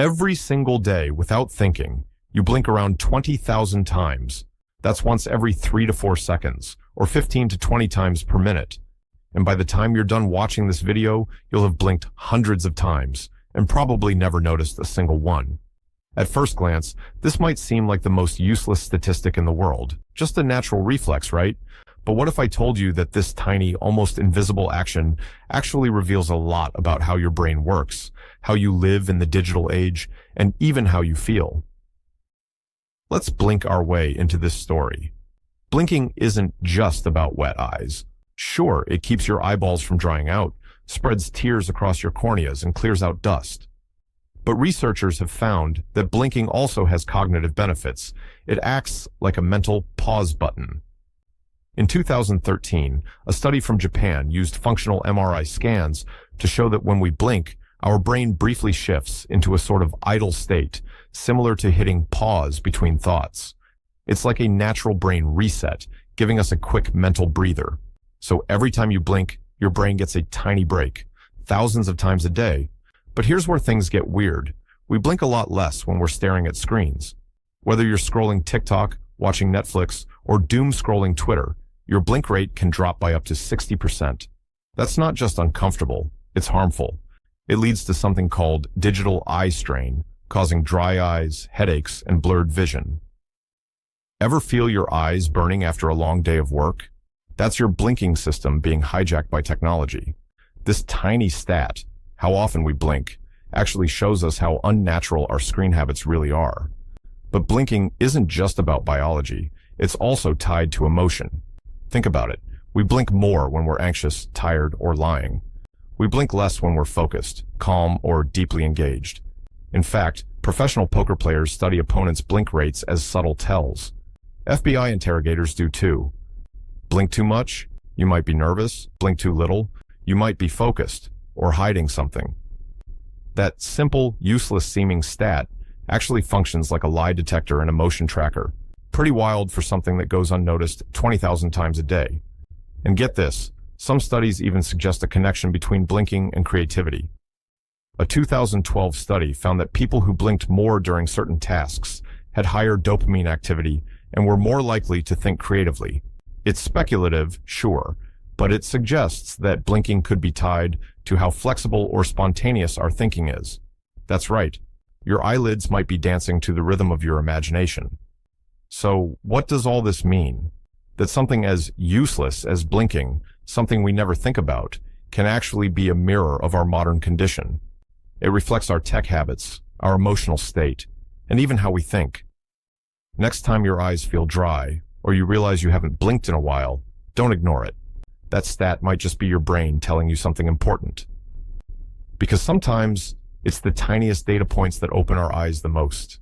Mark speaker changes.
Speaker 1: Every single day, without thinking, you blink around 20,000 times. That's once every 3 to 4 seconds, or 15 to 20 times per minute. And by the time you're done watching this video, you'll have blinked hundreds of times, and probably never noticed a single one. At first glance, this might seem like the most useless statistic in the world. Just a natural reflex, right? But what if I told you that this tiny, almost invisible action actually reveals a lot about how your brain works, how you live in the digital age, and even how you feel? Let's blink our way into this story. Blinking isn't just about wet eyes. Sure, it keeps your eyeballs from drying out, spreads tears across your corneas, and clears out dust. But researchers have found that blinking also has cognitive benefits. It acts like a mental pause button. In 2013, a study from Japan used functional MRI scans to show that when we blink, our brain briefly shifts into a sort of idle state, similar to hitting pause between thoughts. It's like a natural brain reset, giving us a quick mental breather. So every time you blink, your brain gets a tiny break, thousands of times a day. But here's where things get weird. We blink a lot less when we're staring at screens. Whether you're scrolling TikTok, watching Netflix, or doom scrolling Twitter, your blink rate can drop by up to 60%. That's not just uncomfortable, it's harmful. It leads to something called digital eye strain, causing dry eyes, headaches, and blurred vision. Ever feel your eyes burning after a long day of work? That's your blinking system being hijacked by technology. This tiny stat, how often we blink, actually shows us how unnatural our screen habits really are. But blinking isn't just about biology, it's also tied to emotion. Think about it. We blink more when we're anxious, tired, or lying. We blink less when we're focused, calm, or deeply engaged. In fact, professional poker players study opponents' blink rates as subtle tells. FBI interrogators do too. Blink too much? You might be nervous. Blink too little? You might be focused or hiding something. That simple, useless-seeming stat actually functions like a lie detector and emotion tracker. Pretty wild for something that goes unnoticed 20,000 times a day. And get this, some studies even suggest a connection between blinking and creativity. A 2012 study found that people who blinked more during certain tasks had higher dopamine activity and were more likely to think creatively. It's speculative, sure, but it suggests that blinking could be tied to how flexible or spontaneous our thinking is. That's right, your eyelids might be dancing to the rhythm of your imagination. So, what does all this mean? That something as useless as blinking, something we never think about, can actually be a mirror of our modern condition. It reflects our tech habits, our emotional state, and even how we think. Next time your eyes feel dry, or you realize you haven't blinked in a while, don't ignore it. That stat might just be your brain telling you something important. Because sometimes, it's the tiniest data points that open our eyes the most.